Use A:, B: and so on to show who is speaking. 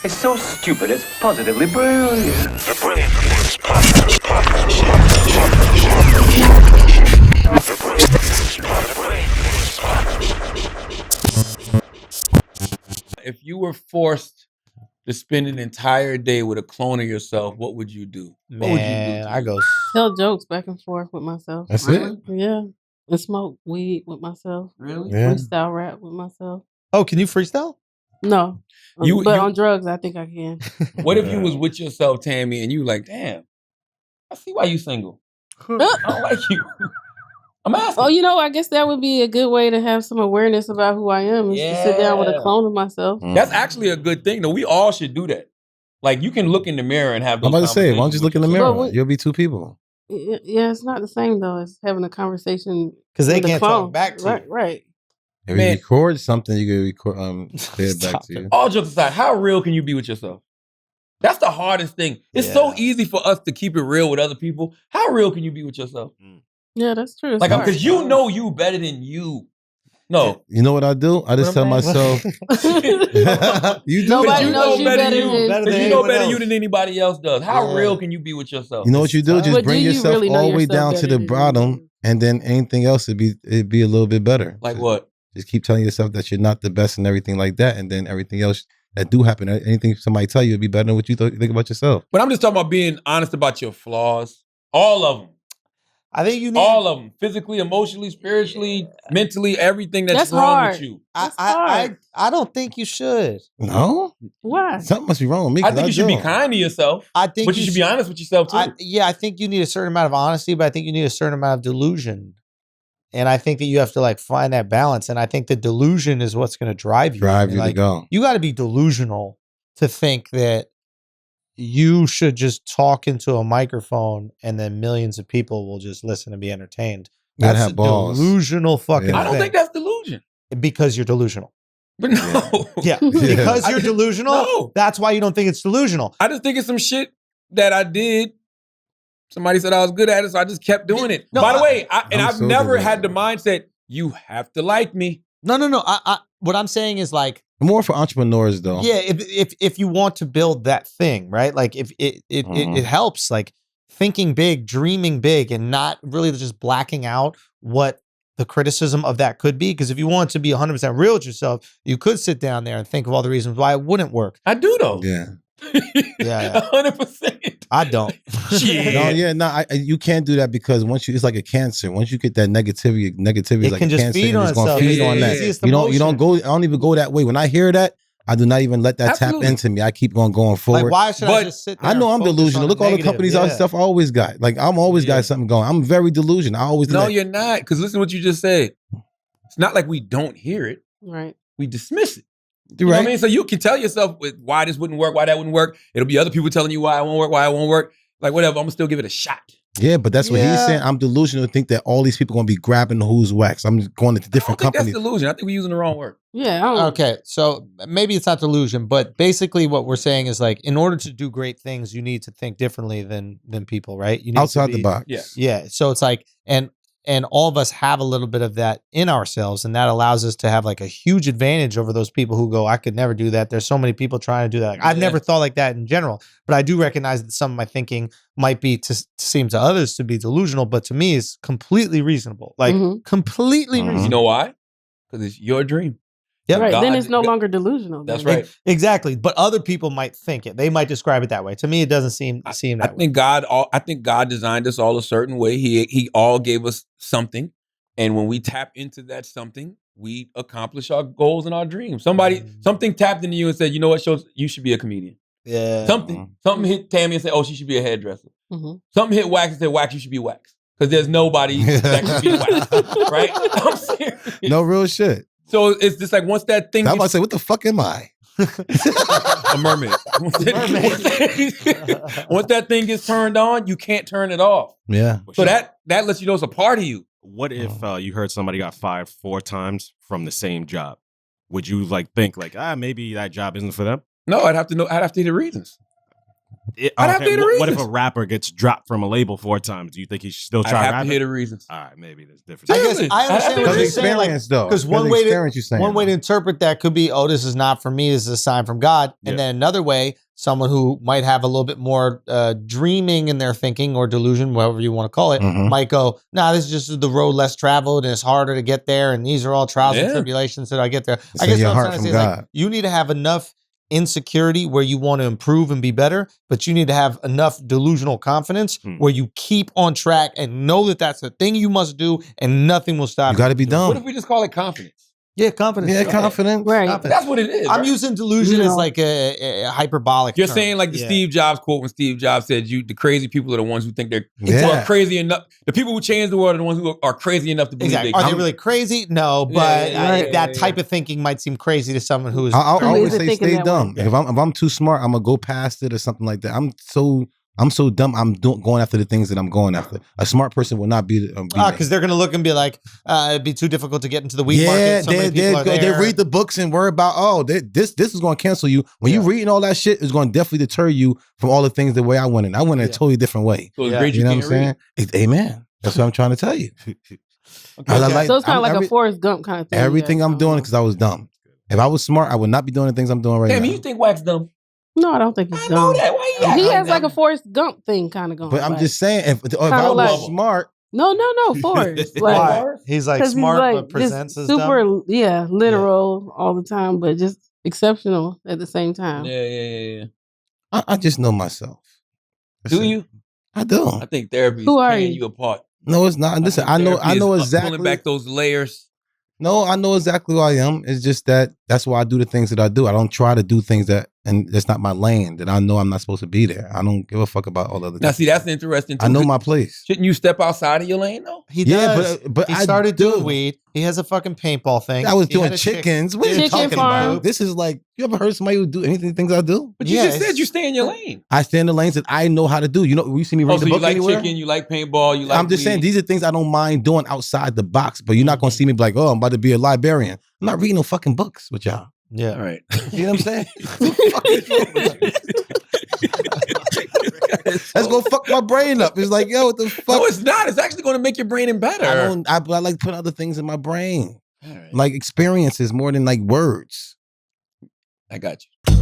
A: It's so stupid, it's positively brilliant.
B: The Brilliant Idiots podcast.
C: If you were forced to spend an entire day with a clone of yourself, what would you do? What would you do?
D: I go
E: tell jokes back and forth with myself.
F: That's it?
E: Yeah. And smoke weed with myself.
C: Really?
F: Yeah.
E: Freestyle rap with myself.
D: Oh, can you freestyle?
E: No. But on drugs, I think I can.
C: What if you was with yourself, Tammy, and you like, damn, I see why you single. I don't like you. I'm asking.
E: Oh, I guess that would be a good way to have some awareness about who I am is to sit down with a clone of myself.
C: That's actually a good thing, though. We all should do that. Like, you can look in the mirror and have those
F: I'm about to say, why don't you just look in the mirror?
E: But
F: You'll be two people.
E: Yeah, it's not the same, though, as having a conversation.
D: Because they
E: with a
D: can't
E: clone.
D: talk back to you.
E: Right.
F: If you record something, you can record say it back to you.
C: All jokes aside, how real can you be with yourself? That's the hardest thing. It's so easy for us to keep it real with other people. How real can you be with yourself?
E: Yeah, that's true.
C: Like, because you know you better than you. No.
F: You know what I do? I just tell myself, you do.
E: Nobody
C: You
E: knows you better
C: Because
E: than
C: you know better you than anybody else does. How real can you be with yourself?
F: You know what you do? Just
E: But
F: bring
E: do you
F: yourself
E: really know
F: all the way
E: yourself
F: down to
E: better
F: the
E: than
F: bottom, and then anything else it'd be a little bit better.
C: Like what?
F: Just keep telling yourself that you're not the best and everything like that, and then everything else that do happen, anything somebody tell you, it'd be better than what you think about yourself.
C: But I'm just talking about being honest about your flaws. All of them.
D: I think you need
C: all of them. Physically, emotionally, spiritually, mentally, everything that's wrong
E: hard.
C: with you.
D: I don't think you should.
F: No?
E: Why?
F: Something must be wrong with me.
C: I think you should be
F: do.
C: kind to yourself.
D: I think
C: But you should be honest with yourself too.
D: I think you need a certain amount of honesty, but I think you need a certain amount of delusion. And I think that you have to find that balance. And I think the delusion is what's going to drive you.
F: To go.
D: You got to be delusional to think that you should just talk into a microphone and then millions of people will just listen and be entertained.
F: Gotta
D: That's
F: have
D: a
F: balls.
D: delusional fucking
C: I don't
D: thing.
C: think that's delusion.
D: Because you're delusional.
C: But no.
D: Yeah. Because you're delusional.
C: No.
D: That's why you don't think it's delusional.
C: I just think it's some shit that I did. Somebody said I was good at it, so I just kept doing it.
D: No,
C: By the way, I've
F: so
C: never had the
F: delusional.
C: mindset, you have to like me.
D: No. What I'm saying is
F: More for entrepreneurs though.
D: yeah, if you want to build that thing, right? Like if it helps, thinking big, dreaming big, and not really just blacking out what the criticism of that could be. Because if you want to be 100% real with yourself, you could sit down there and think of all the reasons why it wouldn't work.
C: I do though.
F: Yeah.
D: Yeah.
C: 100%.
D: I don't.
F: You can't do that because it's like a cancer. Once you get that negativity
D: It
F: is like
D: can
F: a
D: just
F: cancer.
D: feed
F: and
D: on
F: it's gonna
D: itself.
F: feed
C: It's
F: on
C: the
F: that.
D: easiest
F: You don't
D: emotion.
F: go. I don't even go that way. When I hear that, I do not even let that
C: Absolutely.
F: tap into me. I keep on going forward.
D: Like, why should I
C: But
D: just sit there?
F: I know
D: and
F: I'm
D: focus
F: delusional.
D: on
F: Look, all the
D: negative?
F: companies,
D: Yeah.
F: all the stuff I always got. Like I'm always got something going. I'm very delusional. I always do
C: No,
F: that.
C: you're not. Because listen to what you just said. It's not like we don't hear it.
E: Right.
C: We dismiss it.
F: You
C: You know
F: right?
C: what I mean? So you can tell yourself why this wouldn't work, why that wouldn't work. It'll be other people telling you why it won't work, why it won't work. Like, whatever, I'm going to still give it a shot.
F: Yeah, but that's what he's
D: Yeah.
F: saying. I'm delusional to think that all these people are going to be grabbing who's wax. I'm just going into different
C: I don't think
F: companies.
C: that's delusion. I think we're using the wrong word.
E: Yeah. I don't,
D: Okay, so maybe it's not delusion, but basically what we're saying is in order to do great things, you need to think differently than people, right? You need
F: Outside
D: to
F: the
D: be-
F: box.
C: Yeah.
D: Yeah. So it's and all of us have a little bit of that in ourselves, and that allows us to have a huge advantage over those people who go, I could never do that. There's so many people trying to do that. I've
C: Yeah.
D: never thought like that in general, but I do recognize that some of my thinking might be to seem to others to be delusional, but to me is completely reasonable. Completely
F: Mhm.
C: You
D: reasonable.
C: know why? Because it's your dream.
D: Yep.
E: right.
C: God-
E: then it's no longer delusional.
C: That's
E: then.
C: right.
D: Exactly. But other people might think it. They might describe it that way. To me, it doesn't seem
C: I
D: that way.
C: think God designed us all a certain way. He all gave us something. And when we tap into that something, we accomplish our goals and our dreams. Something tapped into you and said, you know what, Schulz, you should be a comedian.
D: Yeah.
C: Something hit Tammy and said, oh, she should be a hairdresser.
E: Mhm.
C: Something hit Wax and said, Wax, you should be Wax. Because there's nobody that can be Wax. Right? I'm serious.
F: No real shit.
C: So it's just like once that thing
F: I'm about to say, what the fuck am I?
C: a mermaid. Once that thing gets turned on, you can't turn it off.
F: Yeah.
C: So that lets you know it's a part of you.
B: What if you heard somebody got fired 4 times from the same job? Would you think maybe that job isn't for them?
C: No, I'd have to hear the reasons. I'd have to hear the
B: what if a
C: reasons.
B: rapper gets dropped from a label 4 times? Do you think he should still
C: I
B: try
C: have
B: rapping?
C: to hear the reasons.
B: All right, maybe there's different.
D: I guess I understand what
F: Because
D: you're saying. Like,
F: experience, though.
D: because one way to interpret that could be, oh, this is not for me. This is a sign from God. And then another way, someone who might have a little bit more dreaming in their thinking or delusion, whatever you want to call it, might go, nah, this is just the road less traveled and it's harder to get there. And these are all trials and tribulations that I get there. I guess what I'm trying to say is like, you need to have enough insecurity where you want to improve and be better, but you need to have enough delusional confidence where you keep on track and know that that's the thing you must do and nothing will stop you.
F: You got to be dumb.
C: What if we just call it confidence?
D: Yeah, confidence.
F: Yeah, confidence.
E: Right.
F: Confidence.
C: That's what it is.
D: I'm
C: right?
D: using delusion as like a hyperbolic
C: You're
D: term.
C: saying like the Steve Jobs quote when Steve Jobs said, the crazy people are the ones who think they're
F: Yeah.
C: crazy enough. The people who change the world are the ones who are crazy enough to believe
D: Exactly.
C: they
D: Are
C: can.
D: they really crazy? No, but that type
C: yeah.
D: of thinking might seem crazy to someone who is.
F: I always
E: Crazy
F: say
E: thinking
F: stay
E: that
F: dumb.
E: way.
F: If I'm too smart, I'm gonna go past it or something like that. I'm so dumb. I'm going after the things that I'm going after. A smart person will not be.
D: Because they're gonna look and be like, it'd be too difficult to get into the weed market. So many people are
F: they
D: there.
F: read the books and worry about this is going to cancel you. When you reading all that shit, it's going to definitely deter you from all the things the way I went in. I went in a totally different way.
C: So it's great
F: You know what I'm
C: can't
F: saying?
C: read.
F: Amen. That's what I'm trying to tell you.
C: Okay.
E: So it's kind of like a Forrest Gump kind of thing.
F: Everything I'm doing because I was dumb. If I was smart, I would not be doing the things I'm doing right
C: Damn,
F: now.
C: you think Wax dumb?
E: No, I don't think he's
C: I know
E: dumb.
C: that. Why you
E: He
C: acting
E: has like
C: dumb?
E: a Forrest Gump thing kind of going.
F: But I'm
E: like-
F: just saying, if I was
E: like-
F: smart,
E: No, Forrest. Like,
D: Why? He's like
E: 'cause
D: smart,
E: he's,
D: but presents as
E: super,
D: dumb.
E: literal all the time, but just exceptional at the same time.
C: Yeah.
F: I just know myself.
C: Do you?
F: I do.
C: I think therapy is
E: Who are
C: tearing
E: you?
C: you apart.
F: No, it's not. Listen, I know
C: Therapy is
F: exactly.
C: pulling back those layers.
F: No, I know exactly who I am. It's just that's why I do the things that I do. I don't try to do things and that's not my lane, that I know I'm not supposed to be there. I don't give a fuck about all the other
C: Now,
F: things.
C: see, that's interesting too.
F: I know my place.
C: Shouldn't you step outside of your lane though?
D: He
F: Yeah,
D: does.
F: but
D: he
F: I
D: started
F: do.
D: doing weed. He has a fucking paintball thing.
F: I was
D: He
F: doing
D: had a chick-
F: chickens. What are you
E: Chicken
F: talking
E: farm.
F: about? This is like, you ever heard somebody who do anything things I do?
C: But you
D: Yeah,
C: just said
D: it's-
C: you stay in your lane.
F: I stay in the lanes that I know how to do. You know, you see me read
C: Oh,
F: the
C: so you
F: book
C: like
F: anywhere?
C: chicken, you like paintball, you like
F: I'm just saying,
C: weed.
F: these are things I don't mind doing outside the box, but you're not going to see me be like, oh, I'm about to be a librarian. I'm not reading no fucking books with y'all.
D: Yeah.
C: All right.
F: You know what I'm saying? Fuck is wrong with you? That's gonna fuck my brain up. It's like, yo, what the fuck?
C: No, it's not. It's actually going to make your brain better.
F: I like putting other things in my brain,
C: All right.
F: like experiences more than like words.
C: I got you.